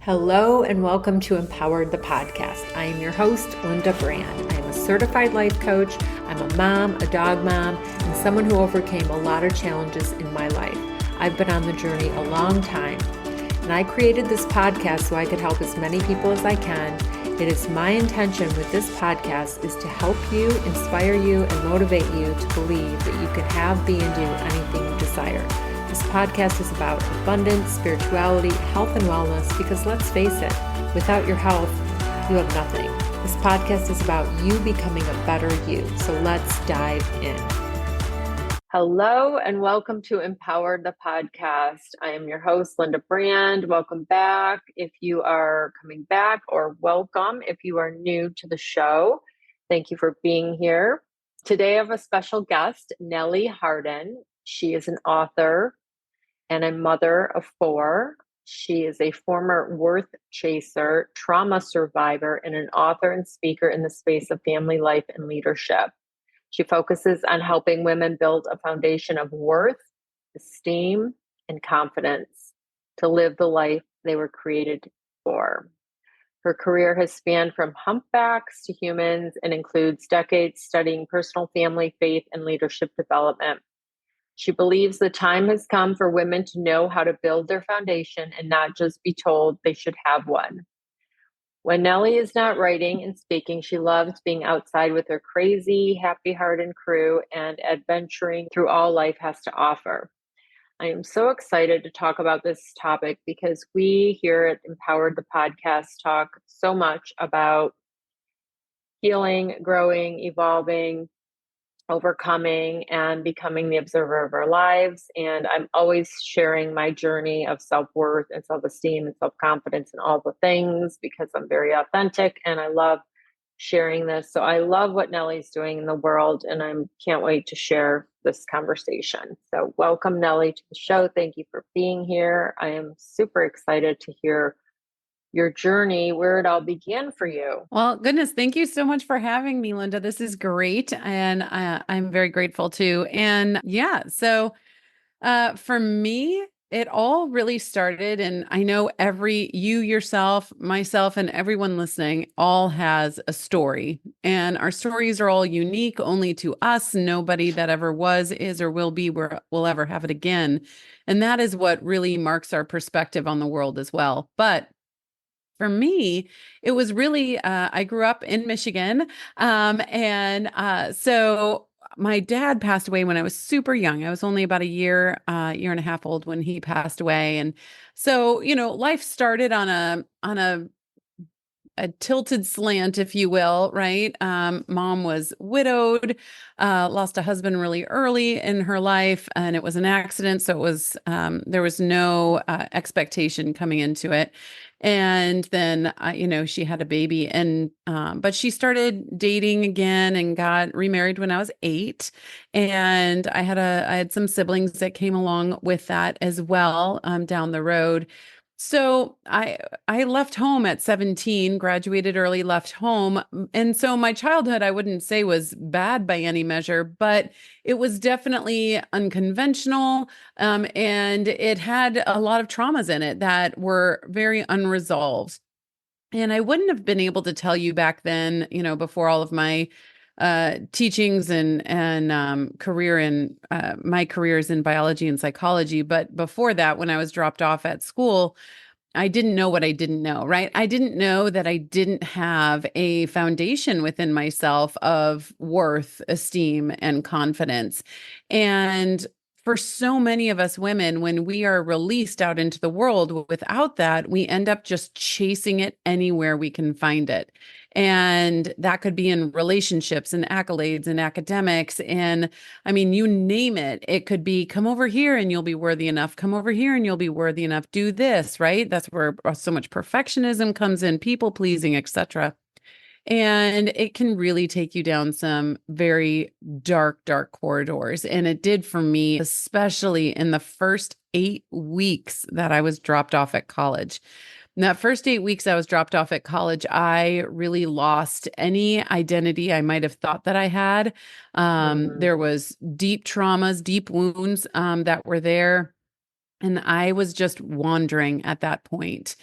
Hello and welcome to Empowered the Podcast. I am your host, Linda Brand. I am a certified life coach. I'm a mom, a dog mom, and someone who overcame a lot of challenges in my life. I've been on the journey a long time, and I created this podcast so I could help as many people as I can. It is my intention with this podcast is to help you, inspire you, and motivate you to believe that you can have, be, and do anything you desire. This podcast is about abundance, spirituality, health, and wellness because let's face it, without your health, you have nothing. This podcast is about you becoming a better you. So let's dive in. Hello and welcome to Empowered the Podcast. I am your host, Linda Brand. Welcome back if you are coming back, or welcome if you are new to the show. Thank you for being here. Today I have a special guest, Nellie Harden. She is an author and a mother of 4. She is a former worth chaser, trauma survivor, and an author and speaker in the space of family life and leadership. She focuses on helping women build a foundation of worth, esteem, and confidence to live the life they were created for. Her career has spanned from humpbacks to humans and includes decades studying personal, family, faith, and leadership development. She believes the time has come for women to know how to build their foundation and not just be told they should have one. When Nellie is not writing and speaking, she loves being outside with her crazy, happy Harden crew and adventuring through all life has to offer. I am so excited to talk about this topic because we here at Empowered the Podcast talk so much about healing, growing, evolving, overcoming, and becoming the observer of our lives. And I'm always sharing my journey of self-worth and self-esteem and self-confidence and all the things because I'm very authentic and I love sharing this. So I love what Nellie's doing in the world and I can't wait to share this conversation. So welcome, Nellie, to the show. Thank you for being here. I am super excited to hear your journey, where it all began for you. Well, goodness, thank you so much for having me, Linda. This is great. And I'm very grateful too. And yeah, so for me, it all really started, and I know you yourself, myself, and everyone listening all has a story. And our stories are all unique only to us. Nobody that ever was, is, or will be, will ever have it again. And that is what really marks our perspective on the world as well. But for me, it was really, I grew up in Michigan. So my dad passed away when I was super young. I was only about a year and a half old when he passed away. And so, life started on a tilted slant, if you will, right? Mom was widowed, lost a husband really early in her life, and it was an accident. So there was no expectation coming into it. And then, she had a baby, but she started dating again and got remarried when I was 8. And I had some siblings that came along with that as well, down the road. So I left home at 17, graduated early, left home. And so my childhood, I wouldn't say was bad by any measure, but it was definitely unconventional. And it had a lot of traumas in it that were very unresolved. And I wouldn't have been able to tell you back then, before all of my teachings and career in my careers in biology and psychology. But before that, when I was dropped off at school, I didn't know what I didn't know, right? I didn't know that I didn't have a foundation within myself of worth, esteem, and confidence. And for so many of us women, when we are released out into the world without that, we end up just chasing it anywhere we can find it. And that could be in relationships and accolades and academics. And I mean, you name it. It could be come over here and you'll be worthy enough. Come over here and you'll be worthy enough. Do this, right? That's where so much perfectionism comes in, people pleasing, etc. And it can really take you down some very dark corridors. And it did for me, especially in the first 8 weeks that I was dropped off at college. In that first 8 weeks I was dropped off at college, I really lost any identity I might have thought that I had. There was deep traumas, deep wounds that were there. And I was just wandering at that point.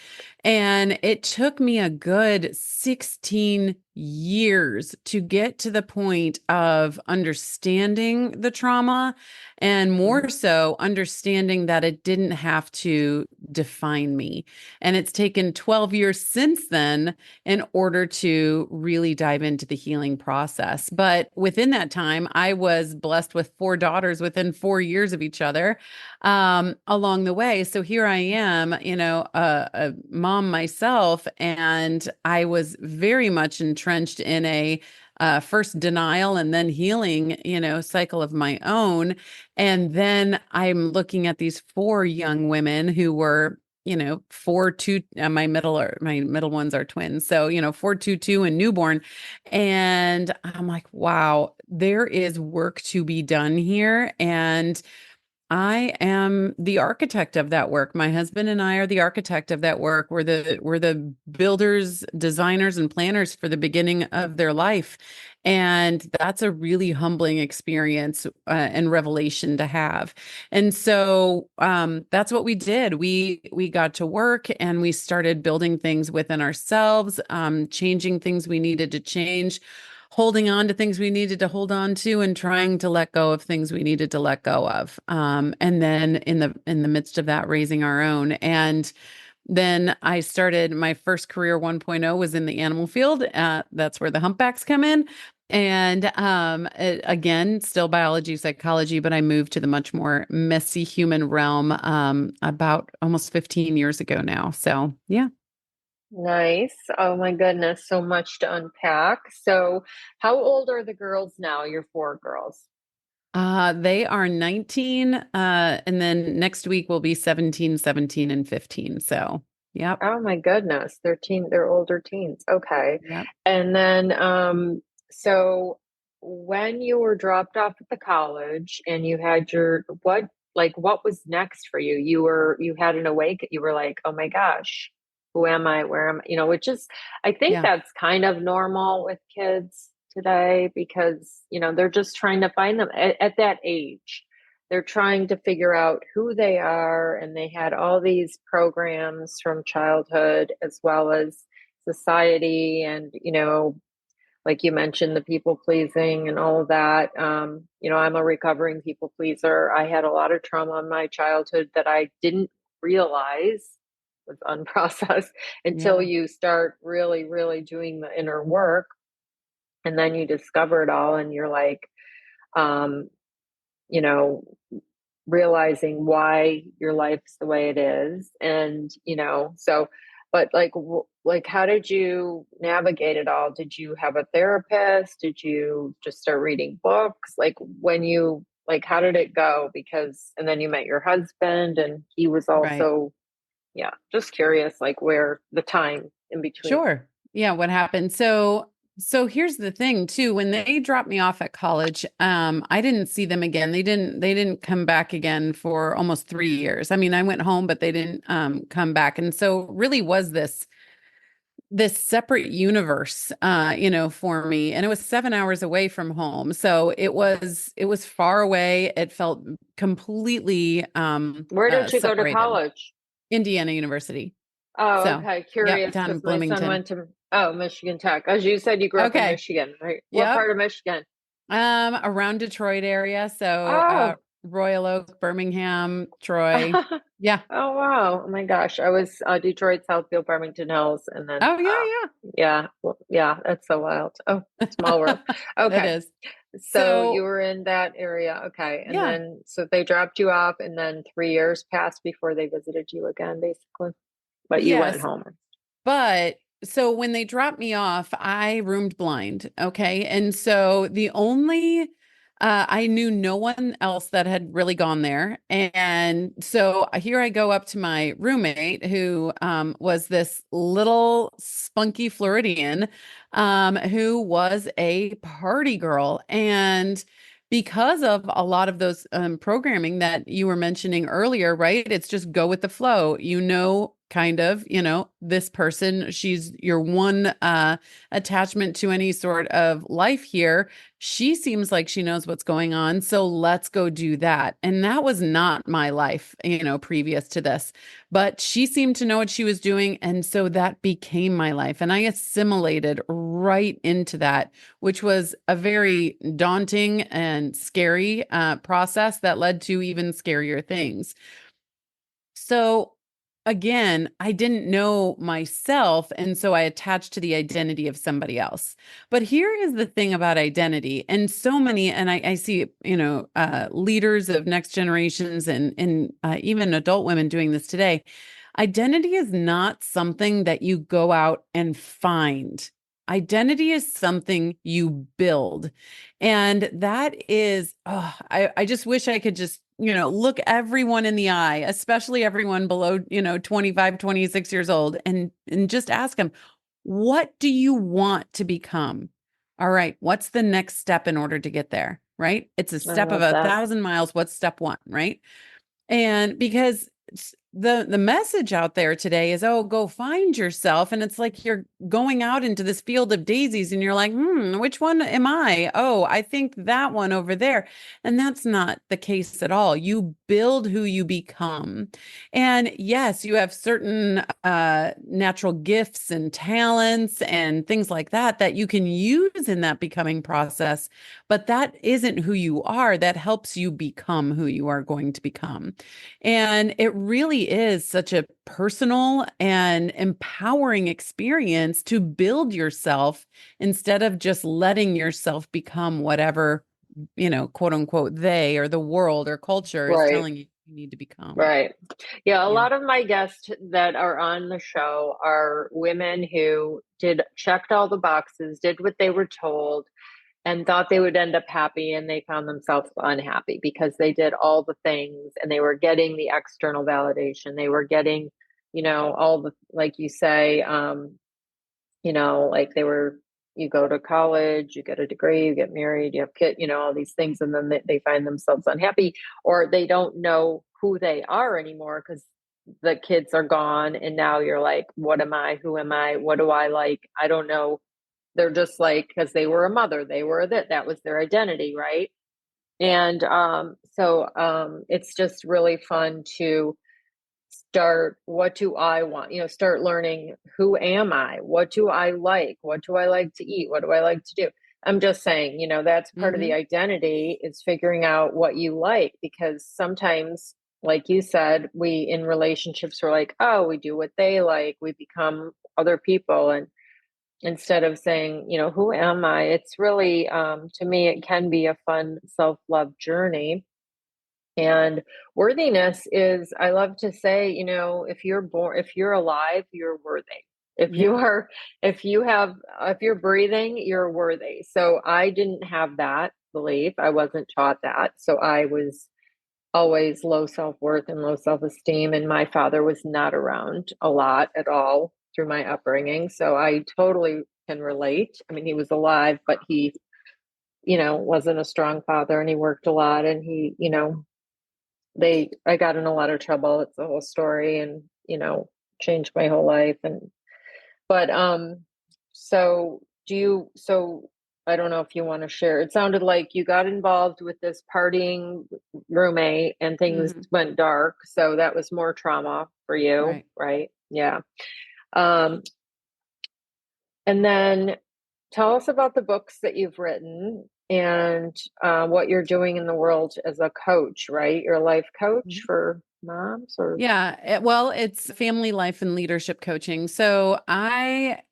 And it took me a good 16 years to get to the point of understanding the trauma and more Mhm. so understanding that it didn't have to define me. And it's taken 12 years since then in order to really dive into the healing process. But within that time, I was blessed with four daughters within 4 years of each other along the way. So here I am, a mom myself, and I was very much entrenched in a first denial and then healing, cycle of my own. And then I'm looking at these four young women who were, four, two, my middle ones are twins. So, four, two, two, and newborn. And I'm like, wow, there is work to be done here. And I am the architect of that work. My husband and I are the architect of that work. We're the builders, designers, and planners for the beginning of their life. And that's a really humbling experience and revelation to have. And so that's what we did. We got to work and we started building things within ourselves, changing things we needed to change, holding on to things we needed to hold on to, and trying to let go of things we needed to let go of. And then in the midst of that, raising our own. And then I started my first career 1.0 was in the animal field. That's where the humpbacks come in. And again, still biology, psychology, but I moved to the much more messy human realm about almost 15 years ago now. So, yeah. Nice. Oh my goodness, so much to unpack. So, how old are the girls now, your four girls? They are 19, and then next week will be 17, 17, and 15. So, yep, Oh my goodness, they're older teens. Okay. yep, And then so when you were dropped off at the college and you had your what was next for you? You had an awake, you were like, "Oh my gosh, who am I? Where am I?" Which is I think yeah, that's kind of normal with kids today because, they're just trying to find them at that age. They're trying to figure out who they are, and they had all these programs from childhood as well as society, and like you mentioned, the people pleasing and all of that. I'm a recovering people pleaser. I had a lot of trauma in my childhood that I didn't realize was unprocessed until yeah, you start really, really doing the inner work, and then you discover it all, and you're like, um, you know, realizing why your life's the way it is. And so but like how did you navigate it all? Did you have a therapist? Did you just start reading books? Like when you like how did it go? Because and then you met your husband and he was right. also, yeah, just curious like where the time in between. Sure. Yeah, what happened? So here's the thing too. When they dropped me off at college, I didn't see them again. They didn't come back again for almost 3 years. I mean, I went home, but they didn't come back. And so really was this separate universe for me, and it was 7 hours away from home, so it was far away. It felt completely Where did you go to separated. college? Indiana University. Oh, So, okay. yep, Curious down in because my son Bloomington. went to, oh, Michigan Tech. As you said, you grew up in Okay. Michigan, right? What Yep. part of Michigan? Around Detroit area, so Oh, Royal Oak, Birmingham, Troy. Yeah. oh wow. Oh my gosh. I was Detroit, Southfield, Farmington Hills, and then Oh, yeah, yeah, well, yeah, that's so wild. Oh, small world. yeah. It Okay. is. So you So, were in that area. Okay. And yeah. then so they dropped you off and then 3 years passed before they visited you again, basically. But you went Yes. home. But so when they dropped me off, I roomed blind. Okay. And so I knew no one else that had really gone there. And so here I go up to my roommate, who was this little spunky Floridian, who was a party girl. And because of a lot of those programming that you were mentioning earlier, right? It's just go with the flow. kind of, this person, she's your one attachment to any sort of life here. She seems like she knows what's going on, so let's go do that. And that was not my life, previous to this. But she seemed to know what she was doing, and so that became my life. And I assimilated right into that, which was a very daunting and scary process that led to even scarier things. So again, I didn't know myself, and so I attached to the identity of somebody else. But here is the thing about identity, and so many, and I see, leaders of next generations and even adult women doing this today. Identity is not something that you go out and find. Identity is something you build. And that is, I just wish I could just, look everyone in the eye, especially everyone below, 25, 26 years old, and just ask them, what do you want to become? All right, what's the next step in order to get there? Right? It's a I step of love that. 1,000 miles. What's step one? Right? And because the message out there today is, oh, go find yourself. And it's like you're going out into this field of daisies and you're like, which one am I? Oh, I think that one over there. And that's not the case at all. You build who you become. And yes, you have certain natural gifts and talents and things like that that you can use in that becoming process. But that isn't who you are. That helps you become who you are going to become. And it really is such a personal and empowering experience to build yourself instead of just letting yourself become whatever, quote unquote, they or the world or culture is Right. telling you you need to become. Right. Yeah, a Yeah. lot of my guests that are on the show are women who checked all the boxes, did what they were told, and thought they would end up happy, and they found themselves unhappy because they did all the things and they were getting the external validation. They were getting, all the, like you say, like you go to college, you get a degree, you get married, you have kids, all these things, and then they find themselves unhappy, or they don't know who they are anymore because the kids are gone, and now you're like, what am I? Who am I? What do I like? I don't know. They're just like, because they were a mother, they were that was their identity, right? And it's just really fun to start, what do I want, start learning, who am I, what do I like, what do I like to eat, what do I like to do. I'm just saying, that's part of the Mm-hmm. identity, is figuring out what you like, because sometimes, like you said, we in relationships we're like, oh, we do what they like, we become other people. And instead of saying, who am I, it's really, to me, it can be a fun self-love journey. And worthiness is, I love to say, if you're alive, you're worthy. If you Yeah. are, if you're breathing, you're worthy. So I didn't have that belief. I wasn't taught that. So I was always low self-worth and low self-esteem. And my father was not around a lot at all through my upbringing. So I totally can relate. I mean, he was alive, but he, wasn't a strong father, and he worked a lot, and he, I got in a lot of trouble. It's a whole story, and, changed my whole life. And, but, so so I don't know if you want to share. It sounded like you got involved with this partying roommate and things Mm-hmm. went dark. So that was more trauma for you, Right. right? Yeah. Um, and then tell us about the books that you've written, and what you're doing in the world as a coach, right? You're a life coach for moms, or Yeah, well, it's family life and leadership coaching. So my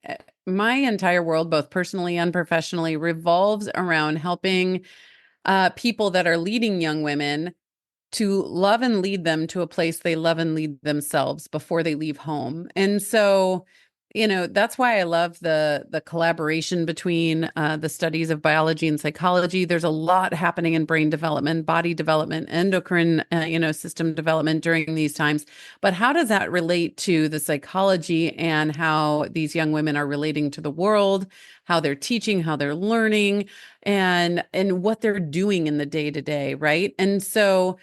entire world, both personally and professionally, revolves around helping people that are leading young women to love and lead them to a place they love and lead themselves before they leave home. And so, that's why I love the collaboration between the studies of biology and psychology. There's a lot happening in brain development, body development, endocrine, system development during these times. But how does that relate to the psychology and how these young women are relating to the world, how they're teaching, how they're learning, and what they're doing in the day to day, right? And so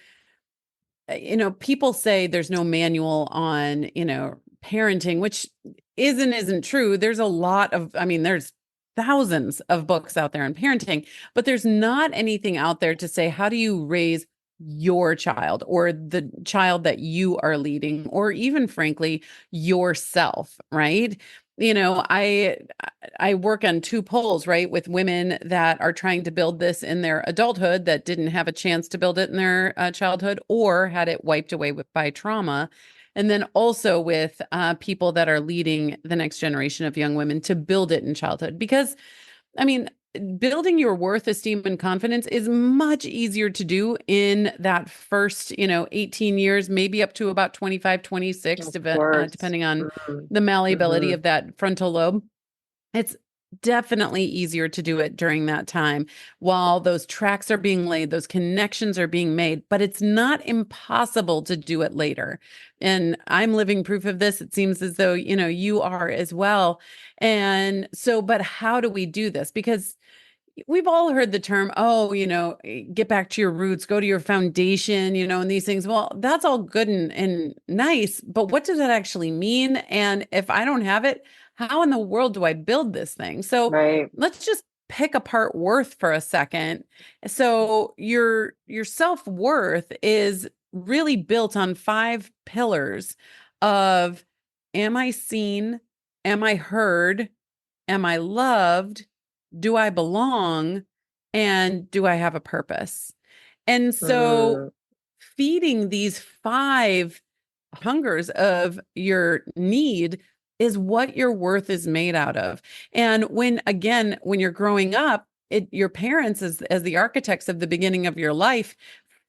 people say there's no manual on, parenting, which isn't true. There's a lot of, I mean, there's thousands of books out there on parenting, but there's not anything out there to say, how do you raise your child or the child that you are leading, or even frankly, yourself, right? You know, I work on two poles, right, with women that are trying to build this in their adulthood that didn't have a chance to build it in their childhood or had it wiped away by trauma. And then also with people that are leading the next generation of young women to build it in childhood. Because, I mean, building your worth, esteem, and confidence is much easier to do in that first, 18 years, maybe up to about 25, 26, Of course. depending on Mhm. the malleability Mhm. of that frontal lobe. It's definitely easier to do it during that time while those tracks are being laid, those connections are being made, but it's not impossible to do it later. And I'm living proof of this. It seems as though, you are as well. And so, but how do we do this? Because we've all heard the term, oh, get back to your roots, go to your foundation, and these things. Well, that's all good and nice, but what does that actually mean? And if I don't have it, how in the world do I build this thing? So Right. let's just pick apart worth for a second. So your self-worth is really built on five pillars of, am I seen? Am I heard? Am I loved? Do I belong? And do I have a purpose? And so Mm. feeding these five hungers of your need is what your worth is made out of. And when you're growing up, your parents as the architects of the beginning of your life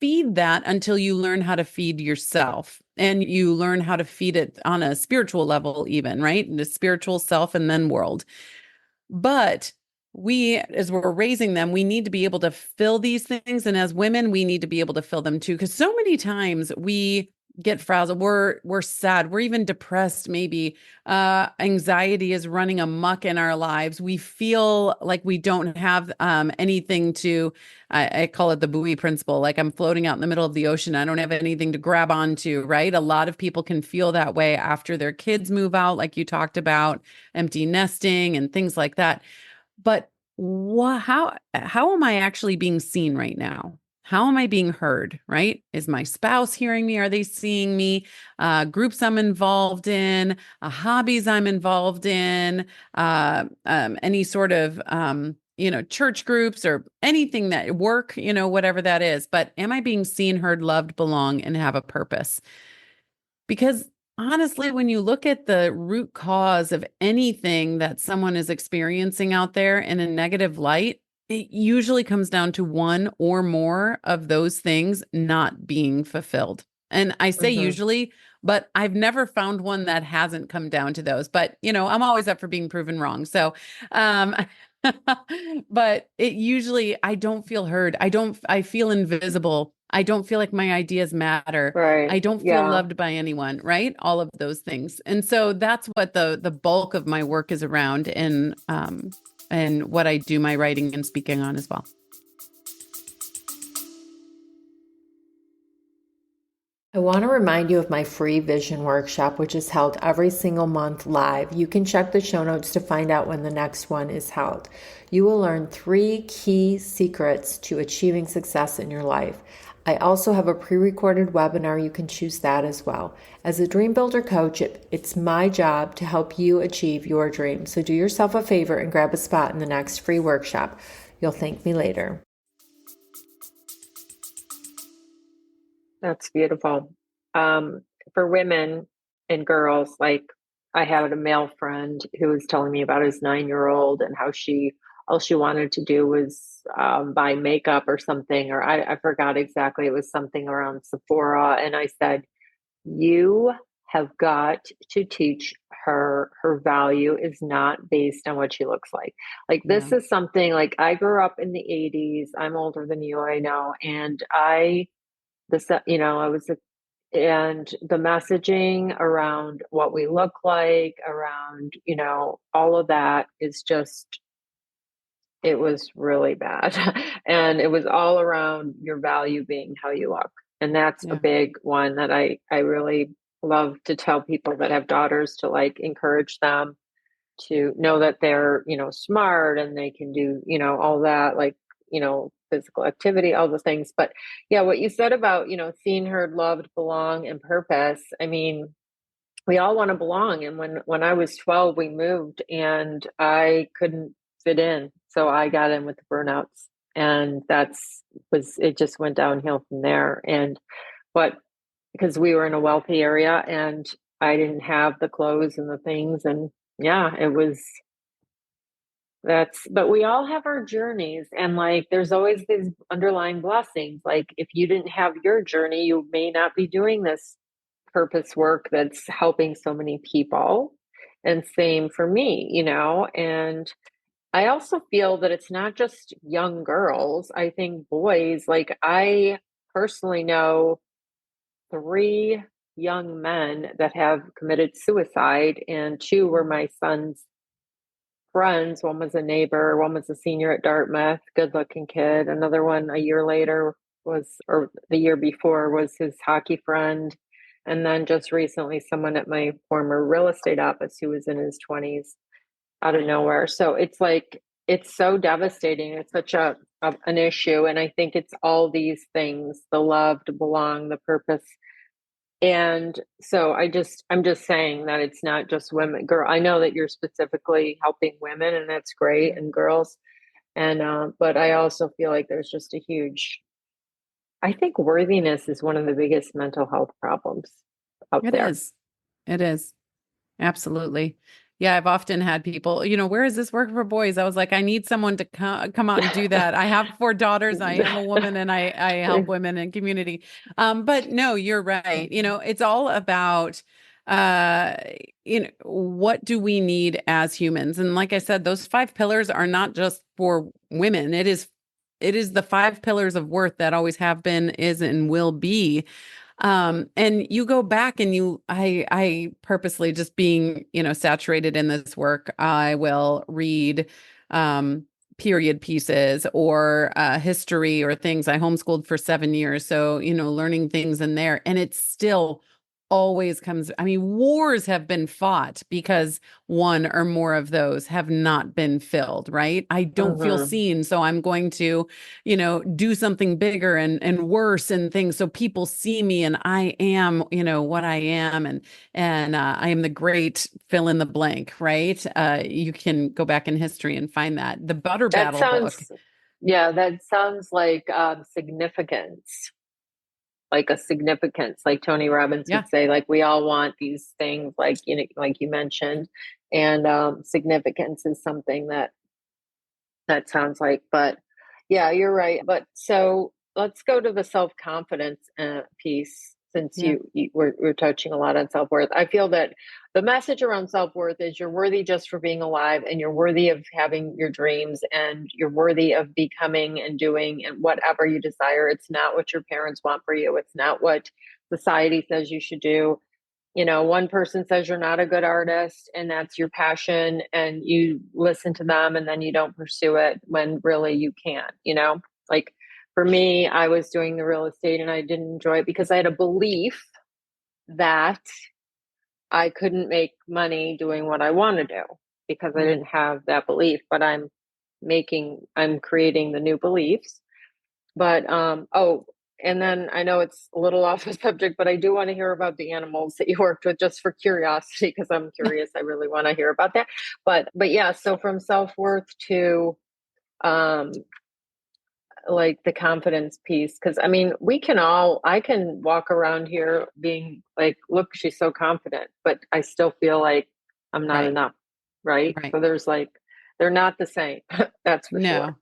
feed that until you learn how to feed yourself and you learn how to feed it on a spiritual level, even, right? The spiritual self and then world. But we, as we're raising them, we need to be able to fill these things. And as women, we need to be able to fill them too. Because so many times we get frazzled, we're sad, we're even depressed, maybe. Anxiety is running amok in our lives. We feel like we don't have anything to, I call it the buoy principle. Like I'm floating out in the middle of the ocean. I don't have anything to grab onto, right? A lot of people can feel that way after their kids move out, like you talked about, empty nesting and things like that. But how am I actually being seen right now? How am I being heard, right? Is my spouse hearing me? Are they seeing me? Groups I'm involved in, hobbies I'm involved in, any sort of, church groups or anything that work, whatever that is. But am I being seen, heard, loved, belong, and have a purpose? Because honestly, when you look at the root cause of anything that someone is experiencing out there in a negative light, it usually comes down to one or more of those things not being fulfilled. And I say Mhm. usually, but I've never found one that hasn't come down to those. But, I'm always up for being proven wrong. So, um, but it usually, I don't feel heard. I feel invisible. I don't feel like my ideas matter. Right. I don't feel Yeah. loved by anyone, right? All of those things. And so that's what the bulk of my work is around and what I do my writing and speaking on as well. I want to remind you of my free vision workshop, which is held every single month live. You can check the show notes to find out when the next one is held. You will learn 3 key secrets to achieving success in your life. I also have a pre-recorded webinar. You can choose that as well. As a dream builder coach, it's my job to help you achieve your dream. So do yourself a favor and grab a spot in the next free workshop. You'll thank me later. That's beautiful. Um, for women and girls, like I had a male friend who was telling me about his 9-year-old and how all she wanted to do was buy makeup or something, or I forgot exactly. It was something around Sephora. And I said, you have got to teach her value is not based on what she looks like. Like this Yeah. is something like I grew up in the 80s. I'm older than you, I know. And I was and the messaging around what we look like, around, all of that is just, it was really bad. And it was all around your value being how you look. And that's a Yeah. big one that I really love to tell people that have daughters to like encourage them to know that they're, smart and they can do, all that, like, physical activity, all the things. But yeah, what you said about, seen, heard, loved, belong, and purpose. I mean, we all want to belong. And when I was 12, we moved and I couldn't fit in. So I got in with the burnouts, and it just went downhill from there. And but because we were in a wealthy area and I didn't have the clothes and the things, and yeah, but we all have our journeys, and like there's always these underlying blessings. Like if you didn't have your journey, you may not be doing this purpose work that's helping so many people. And same for me, and I also feel that it's not just young girls. I think boys, like I personally know 3 young men that have committed suicide, and 2 were my son's friends. One was a neighbor, one was a senior at Dartmouth, good looking kid. Another one a year later or the year before, was his hockey friend. And then just recently, someone at my former real estate office who was in his 20s out of nowhere. So it's like, it's so devastating. It's such an issue. And I think it's all these things: the love, to belong, the purpose. And so I'm just saying that it's not just women. Girl, I know that you're specifically helping women, and that's great, and girls. And but I also feel like there's just a huge, I think worthiness is one of the biggest mental health problems out It there. is. It is. Absolutely. Yeah, I've often had people, where is this work for boys? I was like, I need someone to come out and do that. I have 4 daughters. I am a woman and I help women in community. But no, you're right. It's all about, uh, what do we need as humans? And like I said, those 5 pillars are not just for women. It is the 5 pillars of worth that always have been, is, and will be. And you go back and I purposely, just being, saturated in this work, I will read, um, period pieces or, history or things. I homeschooled for 7 years. So, learning things in there, and it's still always comes. I mean, wars have been fought because one or more of those have not been filled, right? I don't feel Hmm. seen, so I'm going to, do something bigger and worse and things so people see me and I am, what I am, and I am the great fill in the blank, right? You can go back in history and find that. The Butter That Battle book. sounds, yeah, that sounds like significance, like a significance, like Tony Robbins Yeah. would say, like we all want these things, like like you mentioned, and significance is something that sounds like. But yeah, you're right. But so let's go to the self confidence piece, since Yeah. we're touching a lot on self worth. I feel that the message around self worth is you're worthy just for being alive, and you're worthy of having your dreams, and you're worthy of becoming and doing and whatever you desire. It's not what your parents want for you. It's not what society says you should do. One person says you're not a good artist and that's your passion, and you listen to them and then you don't pursue it when really you can. Like for me, I was doing the real estate and I didn't enjoy it because I had a belief that I couldn't make money doing what I want to do because I Mm. didn't have that belief. But I'm creating the new beliefs. But and then I know it's a little off the subject, but I do want to hear about the animals that you worked with, just for curiosity, because I'm curious. I really want to hear about that. But yeah, so from self-worth to um like the confidence piece, because I mean, I can walk around here being like, look, she's so confident, but I still feel like I'm not Right. enough, right? Right. So they're not the same. That's for sure. No.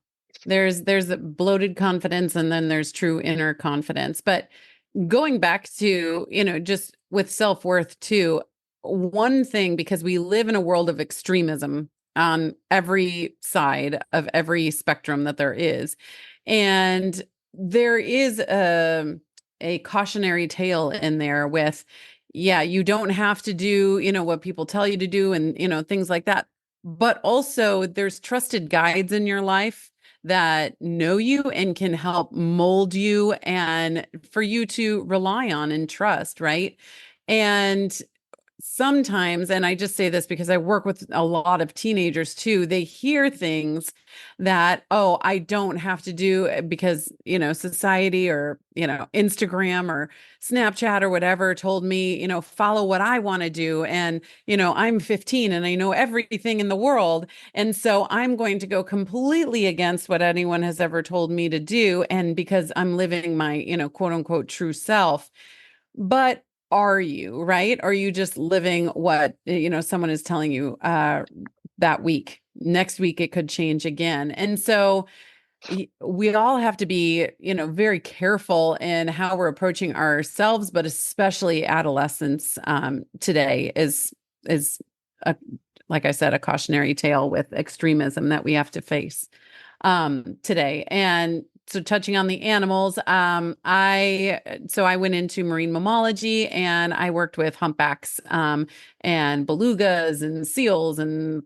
There's a bloated confidence and then there's true inner confidence. But going back to, just with self-worth too, one thing, because we live in a world of extremism on every side of every spectrum that there is. And there is a cautionary tale in there with, yeah, you don't have to do, what people tell you to do and, things like that. But also there's trusted guides in your life that know you and can help mold you and for you to rely on and trust, right? And sometimes, and I just say this because I work with a lot of teenagers too, they hear things that, oh, I don't have to do because, society or, Instagram or Snapchat or whatever told me, follow what I want to do. And, I'm 15 and I know everything in the world. And so I'm going to go completely against what anyone has ever told me to do. And because I'm living my, quote unquote, true self. But are you, right? Are you just living what, someone is telling you that week? Next week, it could change again. And so we all have to be, very careful in how we're approaching ourselves, but especially adolescence today is a, like I said, a cautionary tale with extremism that we have to face today. And so touching on the animals, I went into marine mammalogy and I worked with humpbacks and belugas and seals and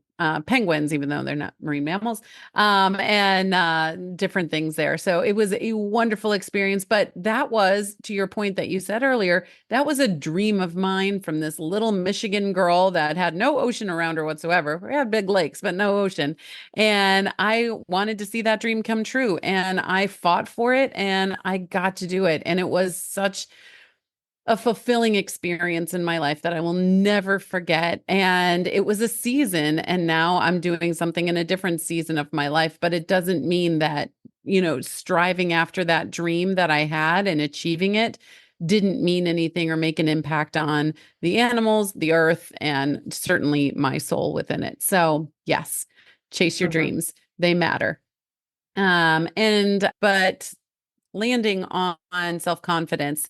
penguins, even though they're not marine mammals, and different things there. So it was a wonderful experience. But that was, to your point that you said earlier, that was a dream of mine from this little Michigan girl that had no ocean around her whatsoever. We had big lakes, but no ocean. And I wanted to see that dream come true. And I fought for it and I got to do it. And it was such a fulfilling experience in my life that I will never forget. And it was a season. And now I'm doing something in a different season of my life. But it doesn't mean that, striving after that dream that I had and achieving it didn't mean anything or make an impact on the animals, the earth, and certainly my soul within it. So, yes, chase your dreams. They matter. But landing on self-confidence,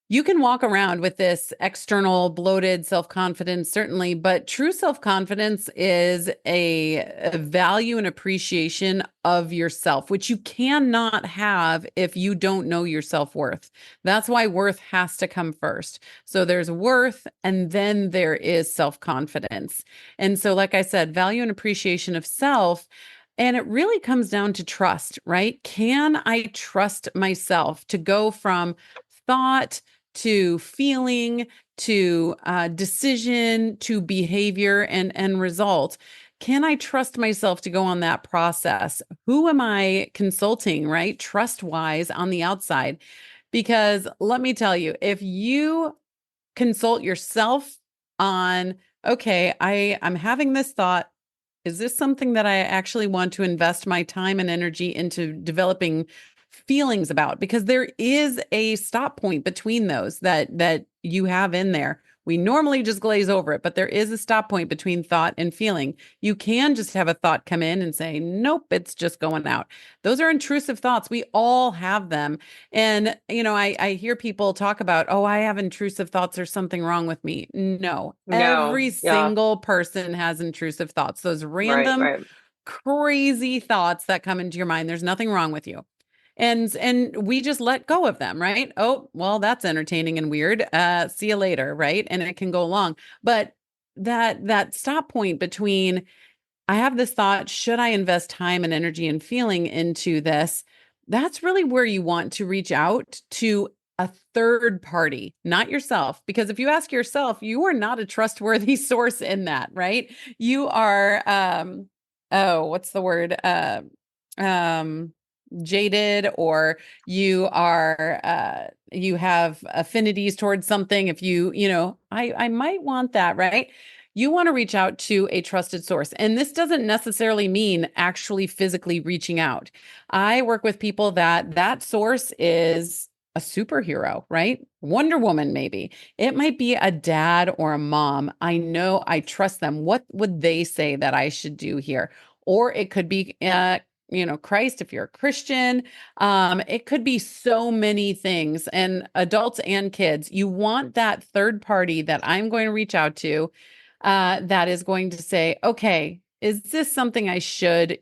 you can walk around with this external bloated self-confidence, certainly, but true self-confidence is a value and appreciation of yourself, which you cannot have if you don't know your self-worth. That's why worth has to come first. So there's worth, and then there is self-confidence. And so, like I said, value and appreciation of self. And it really comes down to trust, right? Can I trust myself to go from thought to feeling to decision to behavior and result? Can I trust myself to go on that process? Who am I consulting, right? Trust wise on the outside. Because let me tell you, if you consult yourself on, okay, I'm having this thought. Is this something that I actually want to invest my time and energy into developing feelings about? Because there is a stop point between those that you have in there. We normally just glaze over it, but there is a stop point between thought and feeling. You can just have a thought come in and say, nope, it's just going out. Those are intrusive thoughts. We all have them. And, I hear people talk about, oh, I have intrusive thoughts. There's something wrong with me. No, No, every yeah, single person has intrusive thoughts. Those right, random, right. crazy thoughts that come into your mind. There's nothing wrong with you. And we just let go of them, right? Oh, well, that's entertaining and weird. See you later, right? And it can go along. But that stop point between, I have this thought, should I invest time and energy and feeling into this? That's really where you want to reach out to a third party, not yourself. Because if you ask yourself, you are not a trustworthy source in that, right? You are, oh, what's the word? Um, Jaded, or you have affinities towards something. If I might want that, right? You want to reach out to a trusted source. And this doesn't necessarily mean actually physically reaching out. I work with people that source is a superhero, right? Wonder Woman, maybe. It might be a dad or a mom. I know I trust them. What would they say that I should do here? Or it could be, Christ, if you're a Christian. It could be so many things, and adults and kids. You want that third party that I'm going to reach out to that is going to say, okay, is this something I should,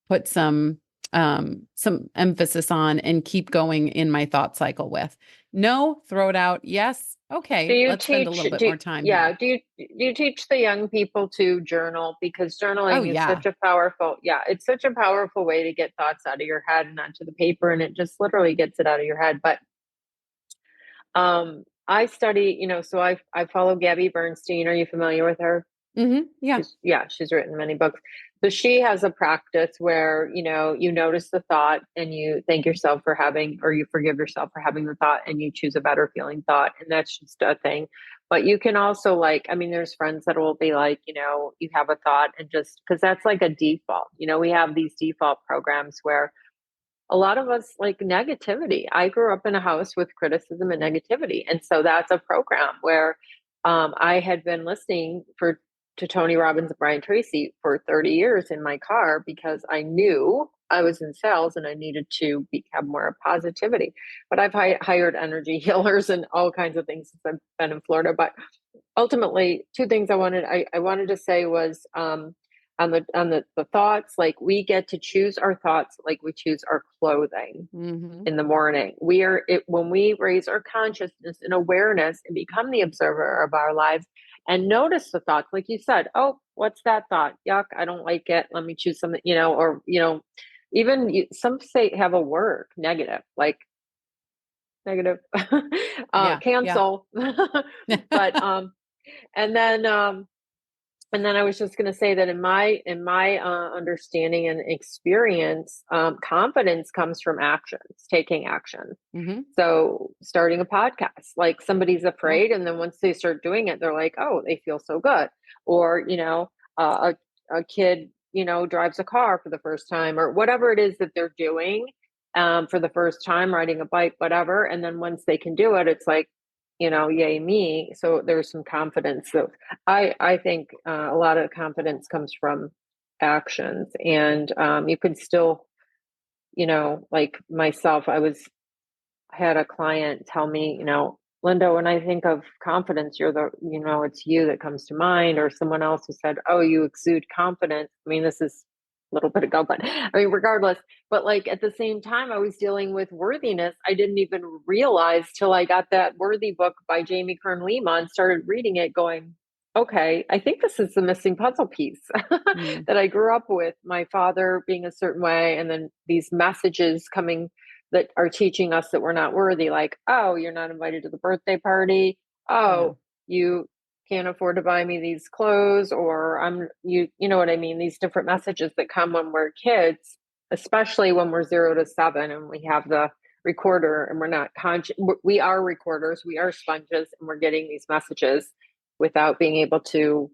put some emphasis on and keep going in my thought cycle with? No, throw it out. Yes. Do Okay, you let's spend a teach, little bit more time yeah, here. do you teach the young people to journal? Because Oh, journaling is yeah. such a powerful, yeah, it's such a powerful way to get thoughts out of your head and onto the paper, and it just literally gets it out of your head. But I study, so I follow Gabby Bernstein. Are you familiar with her? Yeah. She's written many books. So she has a practice where, you notice the thought and you thank yourself for having, or you forgive yourself for having the thought and you choose a better feeling thought. And that's just a thing. But you can also there's friends that will be like, you have a thought and just because that's like a default, we have these default programs where a lot of us like negativity. I grew up in a house with criticism and negativity. And so that's a program where I had been listening to Tony Robbins and Brian Tracy for 30 years in my car because I knew I was in sales and I needed to have more positivity. But I've hired energy healers and all kinds of things since I've been in Florida. But ultimately, two things I wanted to say was on the thoughts, like we get to choose our thoughts like we choose our clothing in the morning. When we raise our consciousness and awareness and become the observer of our lives and notice the thoughts, like you said, oh, what's that thought? Yuck, I don't like it. Let me choose something, even some say have a word negative, like negative, cancel. But and then I was just going to say that in my understanding and experience, confidence comes from actions, taking action. So starting a podcast, like somebody's afraid, and then once they start doing it, they're like, oh, they feel so good. Or a kid drives a car for the first time, or whatever it is that they're doing for the first time, riding a bike, whatever. And then once they can do it, it's like, yay me. So there's some confidence. So I think a lot of confidence comes from actions, and you could still, like myself, I had a client tell me, Linda, when I think of confidence, it's you that comes to mind, or someone else who said, oh, you exude confidence. I mean, this is a little bit ago, but I mean, regardless, but like at the same time, I was dealing with worthiness. I didn't even realize till I got that Worthy book by Jamie Kern Lima and started reading it going, okay, I think this is the missing puzzle piece that I grew up with my father being a certain way. And then these messages coming that are teaching us that we're not worthy. Like, oh, you're not invited to the birthday party. Oh, you can't afford to buy me these clothes, or you know what I mean? These different messages that come when we're kids, especially when we're 0 to 7 and we have the recorder and we're not conscious. We are recorders, we are sponges, and we're getting these messages without being able to,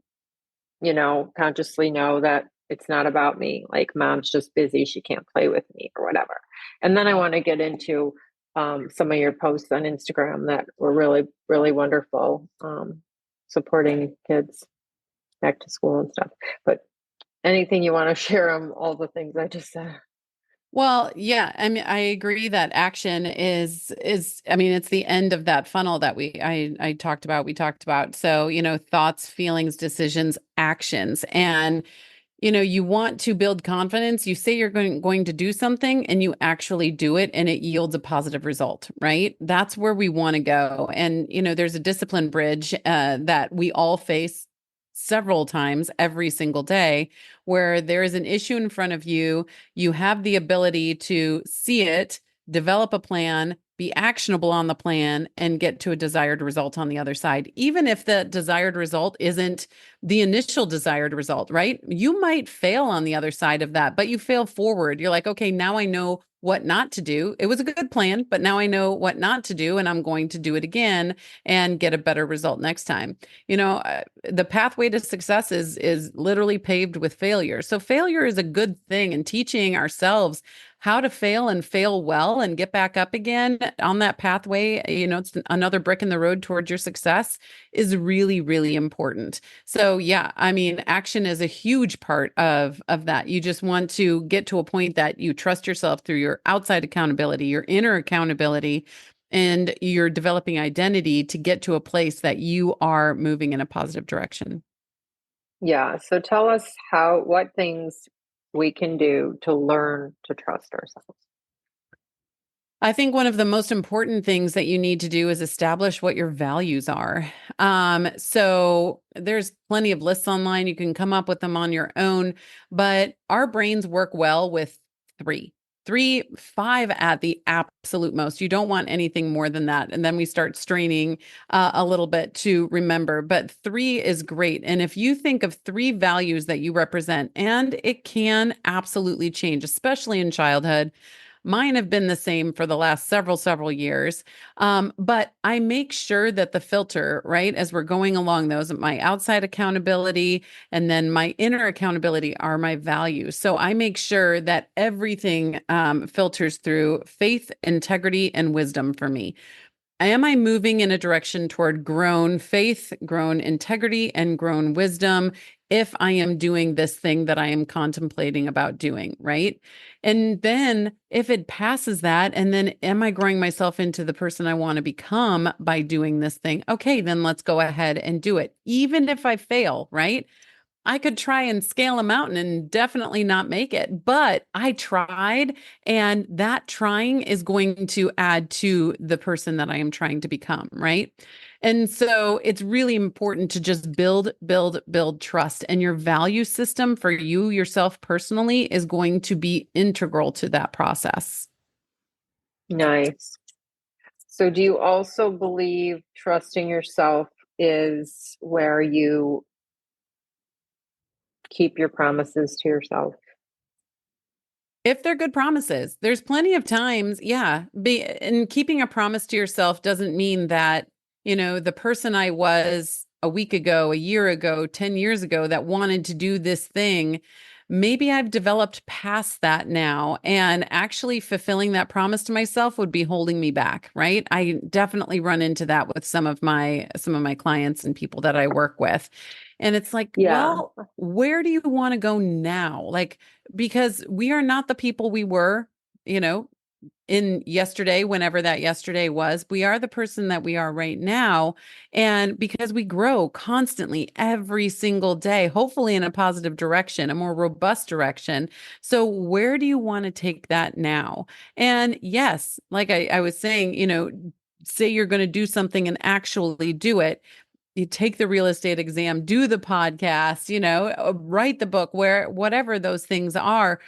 consciously know that it's not about me. Like mom's just busy. She can't play with me or whatever. And then I want to get into some of your posts on Instagram that were really, really wonderful, supporting kids back to school and stuff. But anything you want to share on all the things I just said? Well, yeah, I mean, I agree that action is, I mean, it's the end of that funnel that I talked about, we talked about. So, thoughts, feelings, decisions, actions. And, you want to build confidence. You say you're going to do something and you actually do it and it yields a positive result, right? That's where we want to go. And, there's a discipline bridge that we all face several times every single day, where there is an issue in front of you. You have the ability to see it, develop a plan, be actionable on the plan, and get to a desired result on the other side. Even if the desired result isn't the initial desired result, right? You might fail on the other side of that, but you fail forward. You're like, okay, now I know what not to do. It was a good plan, but now I know what not to do, and I'm going to do it again and get a better result next time. The pathway to success is literally paved with failure. So failure is a good thing, and teaching ourselves how to fail and fail well and get back up again on that pathway, it's another brick in the road towards your success, is really, really important. So yeah, I mean, action is a huge part of that. You just want to get to a point that you trust yourself through your outside accountability, your inner accountability, and you're developing identity to get to a place that you are moving in a positive direction. Yeah. So tell us what things we can do to learn to trust ourselves. I think one of the most important things that you need to do is establish what your values are. So there's plenty of lists online. You can come up with them on your own, but our brains work well with three 3, 5 at the absolute most. You don't want anything more than that. And then we start straining a little bit to remember. But 3 is great. And if you think of 3 values that you represent, and it can absolutely change, especially in childhood. Mine have been the same for the last several years. But I make sure that the filter, right, as we're going along those, my outside accountability and then my inner accountability are my values. So I make sure that everything filters through faith, integrity, and wisdom for me. Am I moving in a direction toward grown faith, grown integrity, and grown wisdom if I am doing this thing that I am contemplating about doing, right? And then if it passes that, and then am I growing myself into the person I want to become by doing this thing? Okay, then let's go ahead and do it. Even if I fail, right? I could try and scale a mountain and definitely not make it, but I tried, and that trying is going to add to the person that I am trying to become, right? And so it's really important to just build trust. And your value system for you, yourself personally, is going to be integral to that process. Nice. So do you also believe trusting yourself is where you keep your promises to yourself? If they're good promises, there's plenty of times, yeah. And keeping a promise to yourself doesn't mean that, the person I was a week ago, a year ago, 10 years ago that wanted to do this thing, maybe I've developed past that now, and actually fulfilling that promise to myself would be holding me back, right? I definitely run into that with some of my clients and people that I work with. And it's like, Yeah. well, where do you want to go now? Like, because we are not the people we were, in yesterday, whenever that yesterday was. We are the person that we are right now. And because we grow constantly every single day, hopefully in a positive direction, a more robust direction. So where do you want to take that now? And yes, like I was saying, say you're going to do something and actually do it. You take the real estate exam, do the podcast, write the book, where whatever those things are,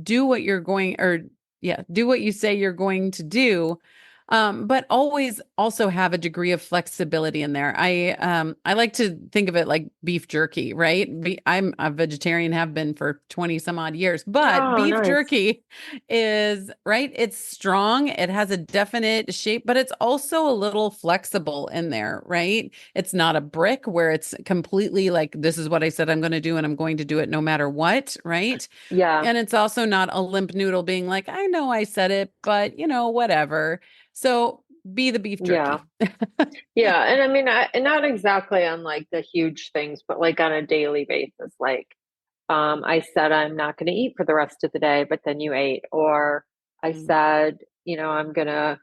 do what you're going, or yeah, do what you say you're going to do. But always also have a degree of flexibility in there. I like to think of it like beef jerky, right? I'm a vegetarian, have been for 20 some odd years, but Oh, beef nice. jerky is, right? It's strong, it has a definite shape, but it's also a little flexible in there, right? It's not a brick where it's completely like, this is what I said I'm going to do, and I'm going to do it no matter what, right? Yeah. And it's also not a limp noodle being like, I know I said it, but whatever. So be the beef Yeah. jerky. Yeah. And I mean, not exactly on like the huge things, but like on a daily basis. Like, I said, I'm not going to eat for the rest of the day, but then you ate. Or I Mm, said, I'm going to,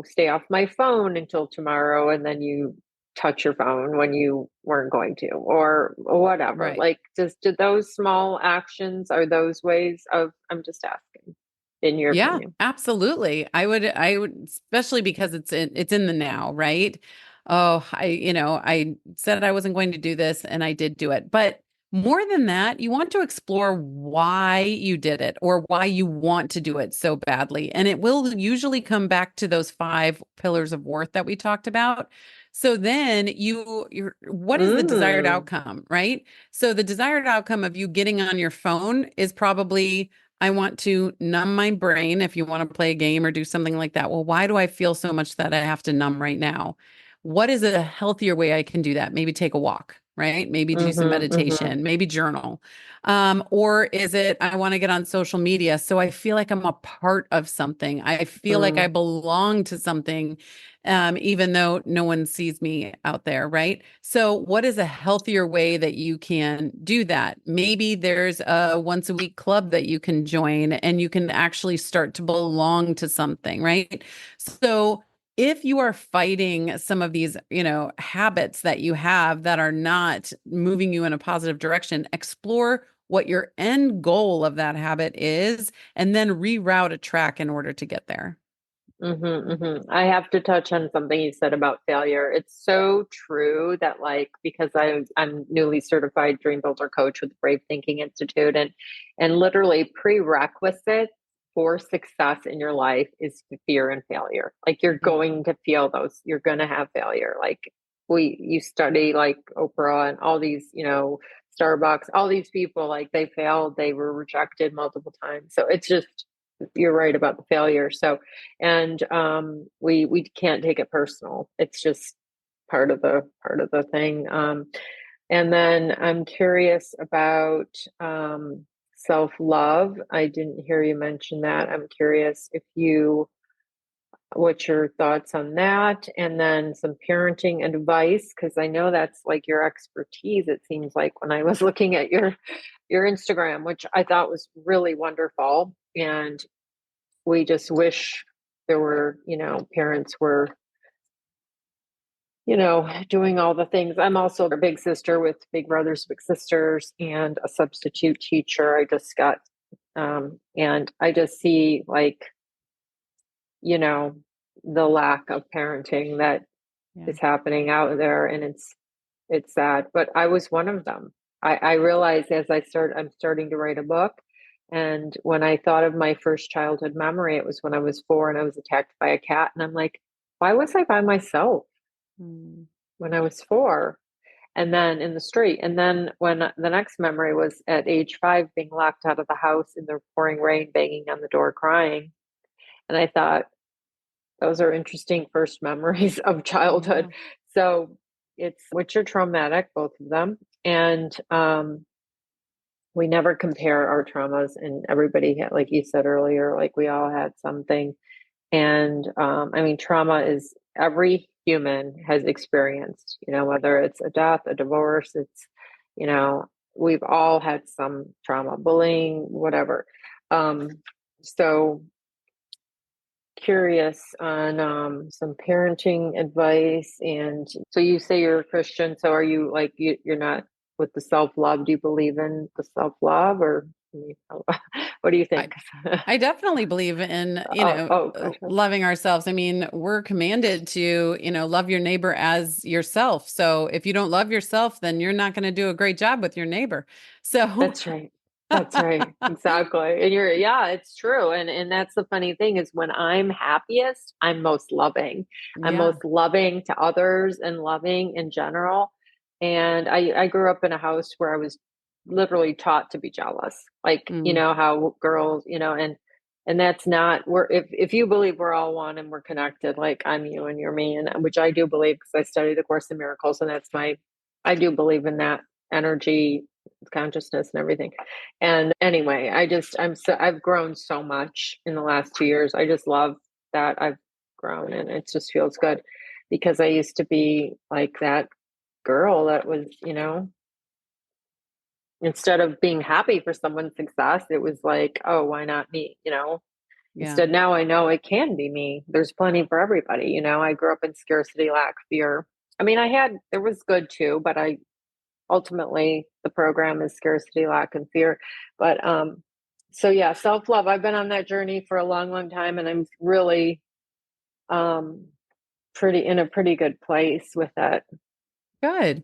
stay off my phone until tomorrow. And then you touch your phone when you weren't going to, or whatever. right. Like, did those small actions, are those ways of, I'm just asking, in your Yeah, opinion? absolutely. I would, especially because it's in the now, right? Oh, I said I wasn't going to do this and I did do it. But more than that, you want to explore why you did it or why you want to do it so badly. And it will usually come back to those 5 pillars of worth that we talked about. So then what is the desired Mm. outcome, right? So the desired outcome of you getting on your phone is probably, I want to numb my brain if you want to play a game or do something like that. Well, why do I feel so much that I have to numb right now? What is a healthier way I can do that? Maybe take a walk, right? Maybe do some Mm-hmm, mm-hmm, meditation, maybe journal. Or is it, I want to get on social media so I feel like I'm a part of something. I feel like I mm, belong to something, even though no one sees me out there, right? So, what is a healthier way that you can do that? Maybe there's a once a week club that you can join and you can actually start to belong to something, right? So, if you are fighting some of these, habits that you have that are not moving you in a positive direction, explore what your end goal of that habit is and then reroute a track in order to get there. mm-hmm, mm-hmm. I have to touch on something you said about failure. It's so true that, like, because I'm newly certified dream builder coach with the Brave Thinking Institute, and literally prerequisites for success in your life is fear and failure. Like you're going to feel those, you're going to have failure. Like you study like Oprah and all these, Starbucks, all these people, like they failed, they were rejected multiple times. So it's just, you're right about the failure. So, and we can't take it personal. It's just part of the thing. And then I'm curious about self-love. I didn't hear you mention that. I'm curious what's your thoughts on that? And then some parenting advice, because I know that's like your expertise, it seems like when I was looking at your Instagram, which I thought was really wonderful. And we just wish there were, parents were doing all the things. I'm also a big sister with big brothers, big sisters, and a substitute teacher. I just got, and I just see like, the lack of parenting that is happening out there, and it's sad. But I was one of them. I realized I'm starting to write a book. And when I thought of my first childhood memory, it was when I was 4 and I was attacked by a cat. And I'm like, why was I by myself? When I was 4, and then in the street. And then when the next memory was at age 5, being locked out of the house in the pouring rain, banging on the door, crying. And I thought, those are interesting first memories of childhood. So which are traumatic, both of them. And we never compare our traumas, and everybody had, like you said earlier, like we all had something. And I mean, trauma is every human has experienced, whether it's a death, a divorce, it's, we've all had some trauma, bullying, whatever. So curious on some parenting advice. And so you say you're a Christian. So are you like, you're not with the self-love? Do you believe in the self-love, or what do you think? I definitely believe in, loving ourselves. I mean, we're commanded to, love your neighbor as yourself. So if you don't love yourself, then you're not going to do a great job with your neighbor. So that's right. That's right. Exactly. And it's true. And that's the funny thing is when I'm happiest, I'm most loving. I'm most loving to others and loving in general. And I grew up in a house where I was literally taught to be jealous. Like, how girls, and that's not if you believe we're all one and we're connected, like I'm you and you're me, and which I do believe because I study the Course in Miracles, and I do believe in that energy, consciousness and everything. And anyway, I've grown so much in the last 2 years. I just love that I've grown, and it just feels good because I used to be like that girl that was, instead of being happy for someone's success, it was like, oh, why not me? Instead, now I know it can be me. There's plenty for everybody. I grew up in scarcity, lack, fear. I mean, there was good too, but ultimately the program is scarcity, lack, and fear. But so yeah, self-love. I've been on that journey for a long, long time, and I'm really in a pretty good place with that. good.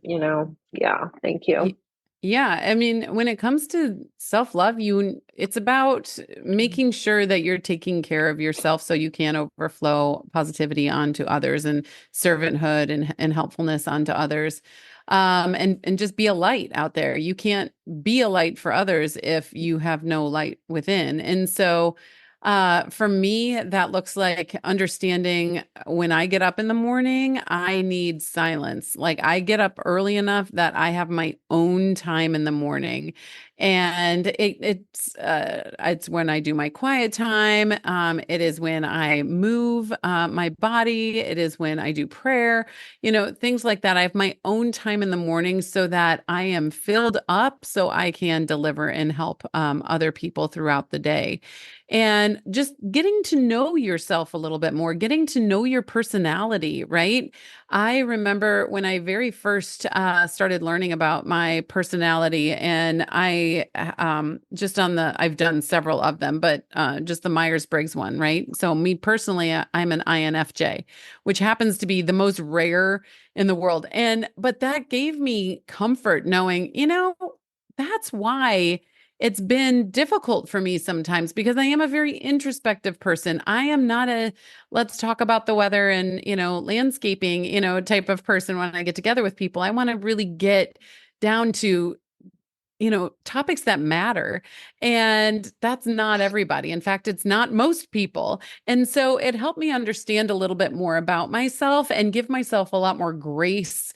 Thank you. Yeah. I mean, when it comes to self-love, it's about making sure that you're taking care of yourself so you can overflow positivity onto others, and servanthood and helpfulness onto others. And just be a light out there. You can't be a light for others if you have no light within. And so for me, that looks like understanding when I get up in the morning, I need silence. Like I get up early enough that I have my own time in the morning. And it's when I do my quiet time. It is when I move my body. It is when I do prayer, things like that. I have my own time in the morning so that I am filled up so I can deliver and help other people throughout the day. And just getting to know yourself a little bit more, getting to know your personality, right? I remember when I very first started learning about my personality, and I've done several of them, but just the Myers-Briggs one, right? So me personally, I'm an INFJ, which happens to be the most rare in the world. But that gave me comfort knowing, that's why it's been difficult for me sometimes because I am a very introspective person. I am not a let's talk about the weather and, landscaping, type of person when I get together with people. I want to really get down to topics that matter. And that's not everybody. In fact, it's not most people. And so it helped me understand a little bit more about myself and give myself a lot more grace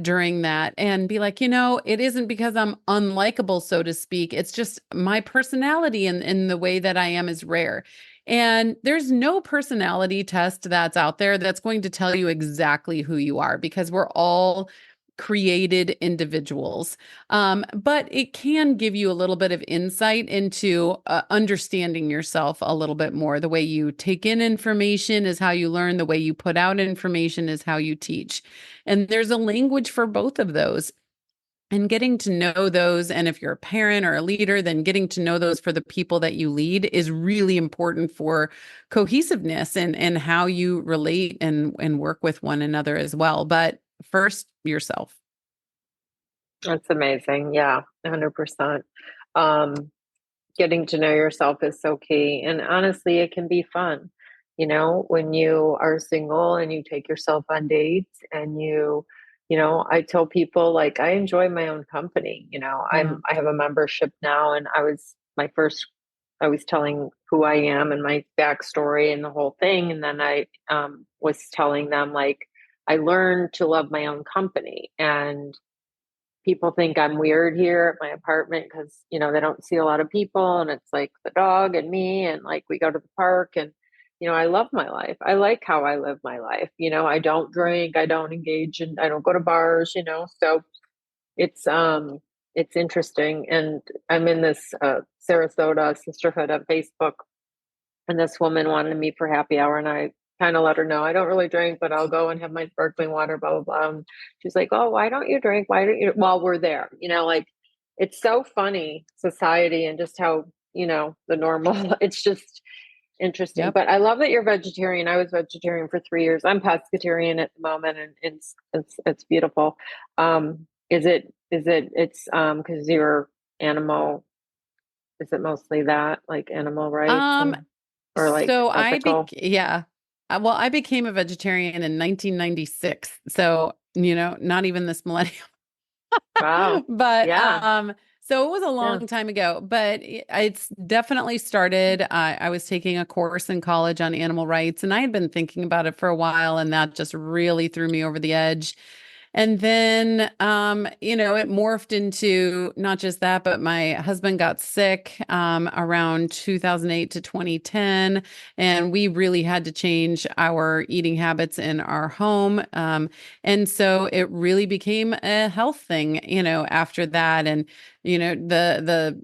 during that and be like, it isn't because I'm unlikable, so to speak. It's just my personality and the way that I am is rare. And there's no personality test that's out there that's going to tell you exactly who you are because we're all created individuals. But it can give you a little bit of insight into understanding yourself a little bit more. The way you take in information is how you learn. The way you put out information is how you teach. And there's a language for both of those. And getting to know those, and if you're a parent or a leader, then getting to know those for the people that you lead is really important for cohesiveness and how you relate and work with one another as well. But first, yourself. That's amazing. Yeah, 100%. Um, Getting to know yourself is so key. And honestly, it can be fun. When you are single and you take yourself on dates and I tell people like I enjoy my own company. I have a membership now, and I was telling who I am and my backstory and the whole thing. And then I was telling them like I learned to love my own company. And people think I'm weird here at my apartment because, they don't see a lot of people, and it's like the dog and me, and like we go to the park, and, I love my life. I like how I live my life. I don't drink, I don't engage, and I don't go to bars, so it's interesting. And I'm in this Sarasota sisterhood on Facebook, and this woman wanted to meet for happy hour, and I kind of let her know I don't really drink, but I'll go and have my sparkling water, blah, blah, blah. And she's like, oh, why don't you drink? Why don't you? While we're there, like it's so funny, society, and just how, the normal, it's just interesting. Yep. But I love that you're vegetarian. I was vegetarian for 3 years. I'm pescatarian at the moment, and it's beautiful. It's because you're animal, is it mostly that, like animal rights or like So ethical? yeah. Well, I became a vegetarian in 1996. So, not even this millennium. Wow. But Yeah. so it was a Yeah. long time ago, but it's definitely started. I was taking a course in college on animal rights, and I had been thinking about it for a while, and that just really threw me over the edge. And then, it morphed into not just that, but my husband got sick around 2008 to 2010, and we really had to change our eating habits in our home. And so it really became a health thing, after that. And, the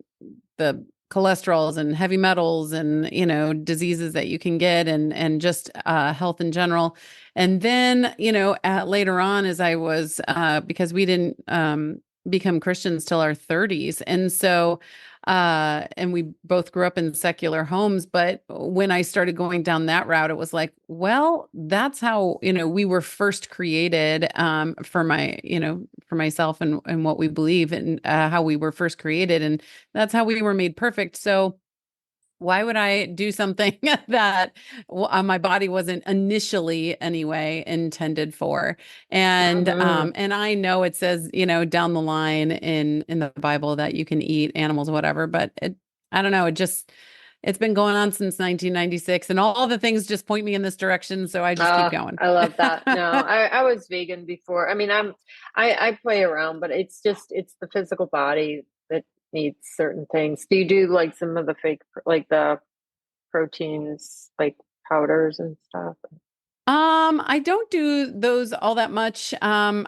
cholesterols and heavy metals and diseases that you can get and just health in general. And then later on, as I was because we didn't become Christians till our 30s, and so and we both grew up in secular homes. But when I started going down that route, it was like, well, that's how we were first created, for myself and what we believe, and how we were first created, and that's how we were made perfect. So why would I do something that my body wasn't initially anyway intended for? And Mhm. and I know it says, down the line in the Bible that you can eat animals, whatever, but I don't know, it's been going on since 1996, and all the things just point me in this direction, so I just keep going. I love that. No, I was vegan before. I mean, I play around, but it's the physical body that needs certain things. Do you do like some of the fake, like the proteins, like powders and stuff? I don't do those all that much.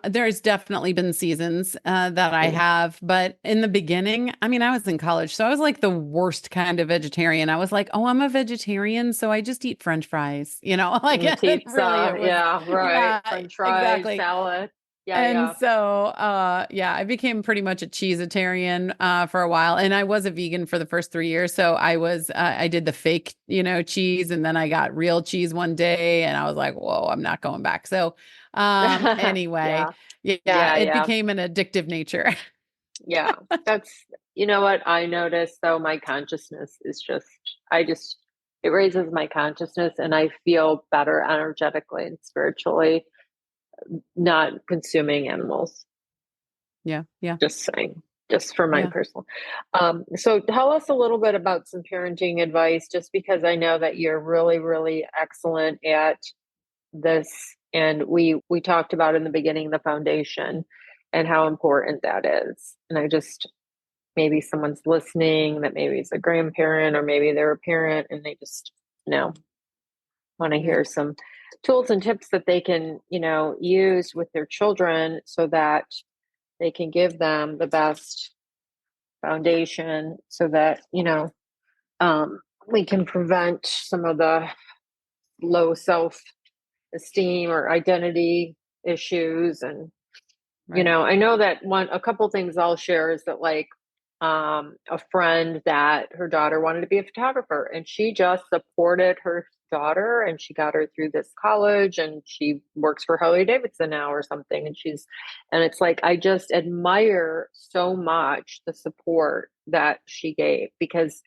There's definitely been seasons that I Mm. have, but in the beginning, I mean, I was in college, so I was like the worst kind of vegetarian. I was like, oh, I'm a vegetarian, so I just eat French fries, like And really pizza, it was, yeah, right. yeah, French fries, exactly. salad. Yeah, And yeah. so, yeah, I became pretty much a cheeseitarian for a while, and I was a vegan for the first 3 years. So I did the fake, cheese, and then I got real cheese one day, and I was like, whoa, I'm not going back. So, anyway, Yeah, yeah, yeah, it yeah. became an addictive nature. Yeah, that's You know what I noticed though? My consciousness is it raises my consciousness and I feel better energetically and spiritually not consuming animals. Yeah. Yeah. Just saying, just for my Yeah. personal. So tell us a little bit about some parenting advice, just because I know that you're really, really excellent at this. And we talked about in the beginning, the foundation and how important that is. And I just, maybe someone's listening that maybe is a grandparent or maybe they're a parent and they just, you know, want to Yeah. hear some tools and tips that they can, use with their children so that they can give them the best foundation so that, we can prevent some of the low self esteem or identity issues. And Right. I know that a couple things I'll share is that, like, a friend that her daughter wanted to be a photographer and she just supported her daughter and she got her through this college and she works for Harley Davidson now or something. And it's like, I just admire so much the support that she gave, because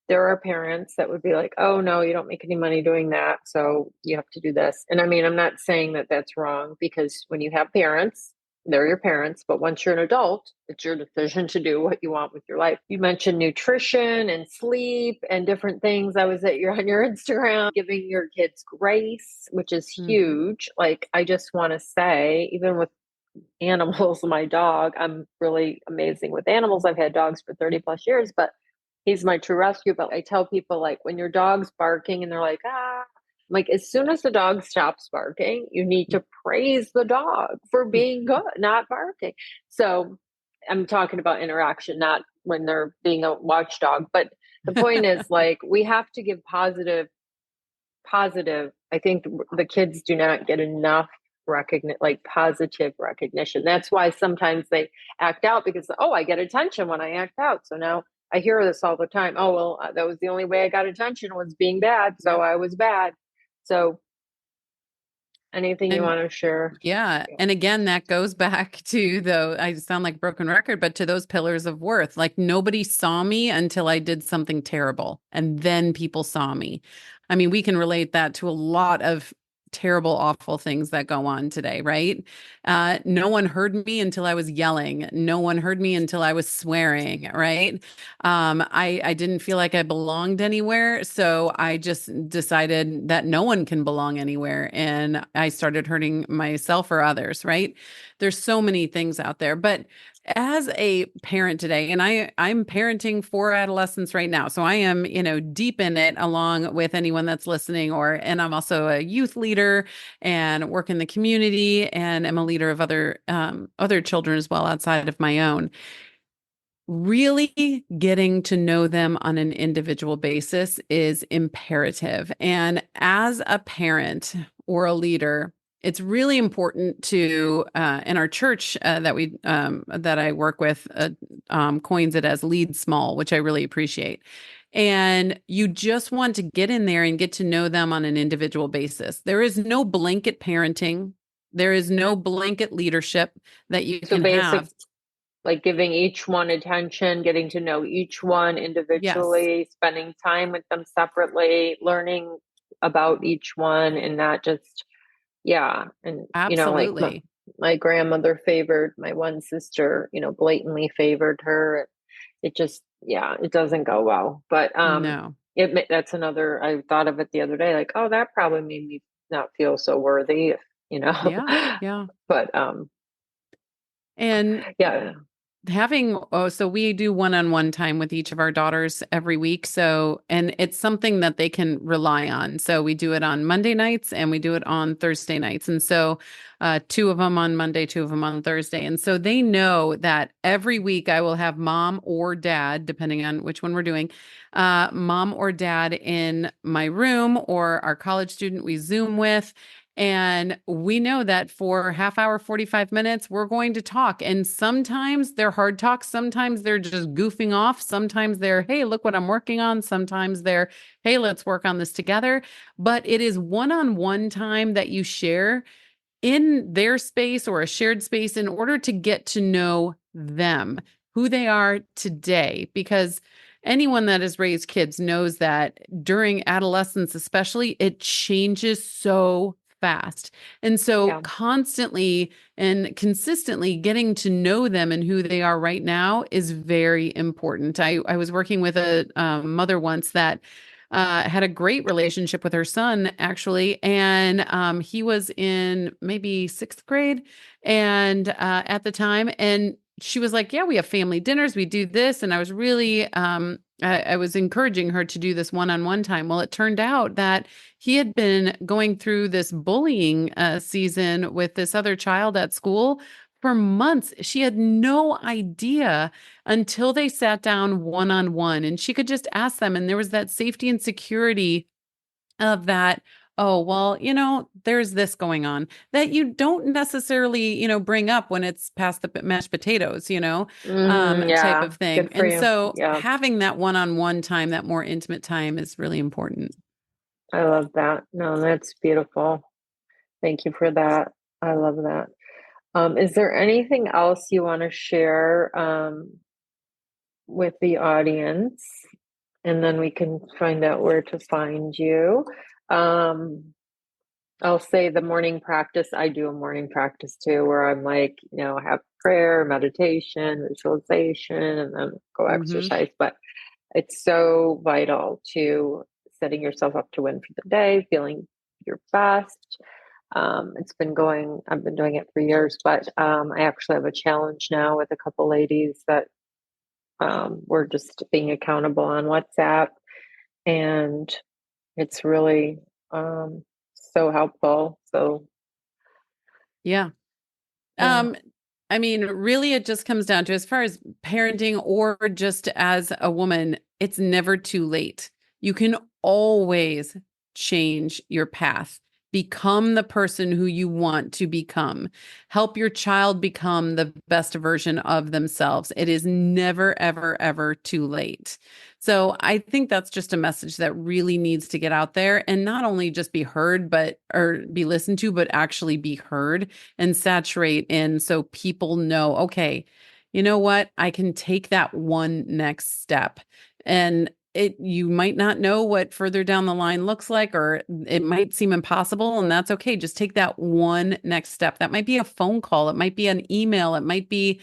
there are parents that would be like, oh no, you don't make any money doing that, so you have to do this. And I mean, I'm not saying that that's wrong, because when you have parents, they're your parents, but once you're an adult, it's your decision to do what you want with your life. You mentioned nutrition and sleep and different things. I was on your Instagram, giving your kids grace, which is Mhm. huge. Like, I just want to say, even with animals, my dog, I'm really amazing with animals. I've had dogs for 30 plus years, but he's my true rescue. But I tell people, like, when your dog's barking and they're like, ah, I'm like, as soon as the dog stops barking, you need to praise the dog for being good, not barking. So I'm talking about interaction, not when they're being a watchdog. But the point is, like, we have to give positive. I think the kids do not get enough positive recognition. That's why sometimes they act out, because, oh, I get attention when I act out. So now I hear this all the time. Oh, well, that was the only way I got attention, was being bad. So Yep. I was bad. So anything you And want to share? yeah. And again, that goes back to I sound like a broken record, but to those pillars of worth. Like, nobody saw me until I did something terrible. And then people saw me. I mean, we can relate that to a lot of terrible, awful things that go on today, right? No one heard me until I was yelling. No one heard me until I was swearing, right? I didn't feel like I belonged anywhere. So I just decided that no one can belong anywhere. And I started hurting myself or others, right? There's so many things out there. But as a parent today, and I'm parenting 4 adolescents right now. So I am, deep in it along with anyone that's listening, and I'm also a youth leader and work in the community and am a leader of other children as well outside of my own. Really getting to know them on an individual basis is imperative. And as a parent or a leader, it's really important to, in our church that I work with, coins it as lead small, which I really appreciate. And you just want to get in there and get to know them on an individual basis. There is no blanket parenting. There is no blanket leadership that you So can basic, have. like giving each one attention, getting to know each one Yes. individually, spending time with them separately, learning about each one, and not just, yeah. And, like Absolutely. my grandmother favored my one sister, blatantly favored her. It just, yeah, it doesn't go well. But No. that's another, I thought of it the other day, like, oh, that probably made me not feel so worthy, Yeah. Yeah. but And yeah. so we do one-on-one time with each of our daughters every week. So, and it's something that they can rely on. So we do it on Monday nights and we do it on Thursday nights. And so, 2 of them on Monday, 2 of them on Thursday. And so they know that every week I will have mom or dad, depending on which one we're doing, mom or dad in my room, or our college student we Zoom with. And we know that for half hour, 45 minutes, we're going to talk. And sometimes they're hard talks. Sometimes they're just goofing off. Sometimes they're, hey, look what I'm working on. Sometimes they're, hey, let's work on this together. But it is one-on-one time that you share in their space or a shared space in order to get to know them. who they are today, because anyone that has raised kids knows that during adolescence, especially, it changes so fast. And so Yeah. constantly and consistently getting to know them and who they are right now is very important. I was working with a mother once that had a great relationship with her son, actually. And he was in maybe sixth grade and at the time. And she was like, yeah, we have family dinners, we do this. And I was really, I was encouraging her to do this one-on-one time. Well, it turned out that he had been going through this bullying season with this other child at school for months. She had no idea until they sat down one-on-one and she could just ask them. And there was that safety and security of that. Oh, well, there's this going on that you don't necessarily, bring up when it's past the mashed potatoes, type Yeah. of thing. Good for And you. so Yeah. having that one-on-one time, that more intimate time is really important. I love that. No, that's beautiful. Thank you for that. I love that. Is there anything else you want to share with the audience? And then we can find out where to find you. I'll say the morning practice. I do a morning practice too, where I'm like, have prayer, meditation, visualization, and then go Hmm. exercise. But it's so vital to setting yourself up to win for the day, feeling your best. I've been doing it for years, but I actually have a challenge now with a couple ladies that we're just being accountable on WhatsApp. And it's really so helpful. So, Yeah. yeah. Um, I mean, really, it just comes down to, as far as parenting or just as a woman, it's never too late. You can always change your path. Become the person who you want to become. Help your child become the best version of themselves. It is never, ever, ever too late. So I think that's just a message that really needs to get out there and not only just be heard, or be listened to, but actually be heard and saturate in, so people know, okay, you know what? I can take that one next step. And you might not know what further down the line looks like, or it might seem impossible, and that's okay. Just take that one next step. That might be a phone call, it might be an email, it might be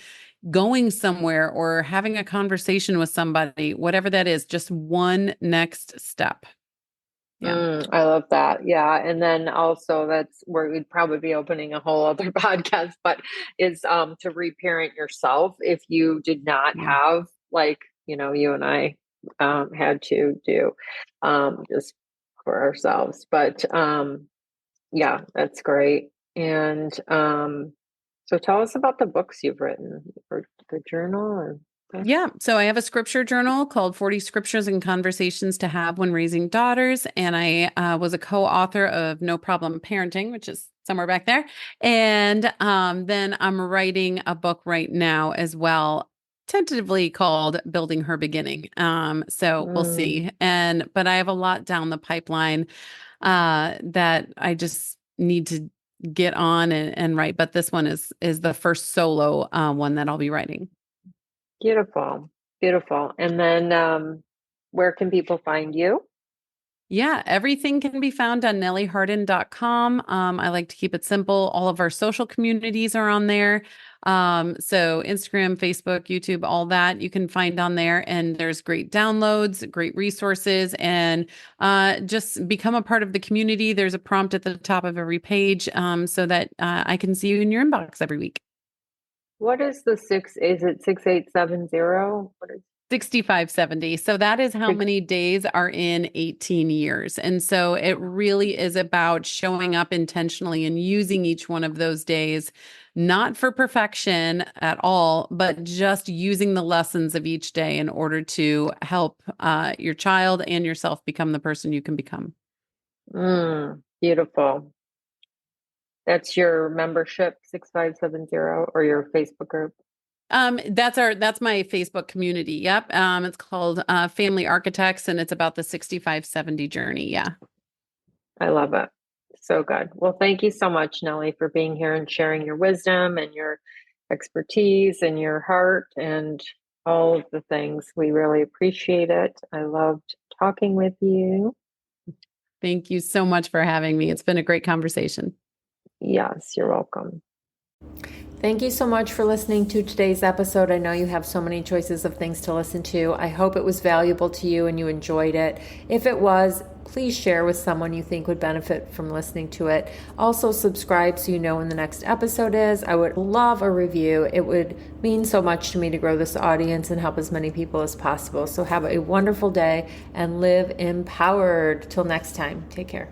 going somewhere or having a conversation with somebody, whatever that is, just one next step. Yeah. I love that. Yeah. And then also that's where we'd probably be opening a whole other podcast, but is to reparent yourself if you did not Yeah. have, like, you and I had to do just for ourselves. But yeah, that's great. And so tell us about the books you've written for the journal or Yeah. So I have a scripture journal called 40 Scriptures and Conversations to Have When Raising Daughters. And I was a co-author of No Problem Parenting, which is somewhere back there. And then I'm writing a book right now as well, tentatively called Building Her Beginning. So we'll mm, see. But I have a lot down the pipeline that I just need to get on and write. But this one is the first solo one that I'll be writing. beautiful, beautiful. And then where can people find you? Yeah, everything can be found on nellieharden.com. I like to keep it simple. All of our social communities are on there. So Instagram, Facebook, YouTube, all that you can find on there. And there's great downloads, great resources, and just become a part of the community. There's a prompt at the top of every page so that I can see you in your inbox every week. What is the six? Is it 6870? What is 6570. So that is how six? many days are in 18 years. And so it really is about showing up intentionally and using each one of those days, not for perfection at all, but just using the lessons of each day in order to help your child and yourself become the person you can become. Beautiful. That's your membership 6570 or your Facebook group. That's my Facebook community. Yep. It's called Family Architects, and it's about the 6570 journey. Yeah. I love it. So good. Well, thank you so much, Nellie, for being here and sharing your wisdom and your expertise and your heart. And all of the things. We really appreciate it. I loved talking with you. Thank you so much for having me. It's been a great conversation. Yes, you're welcome. Thank you so much for listening to today's episode. I know you have so many choices of things to listen to. I hope it was valuable to you and you enjoyed it. If it was, please share with someone you think would benefit from listening to it. Also, subscribe so you know when the next episode is. I would love a review. It would mean so much to me to grow this audience and help as many people as possible. So have a wonderful day and live empowered. Till next time, take care.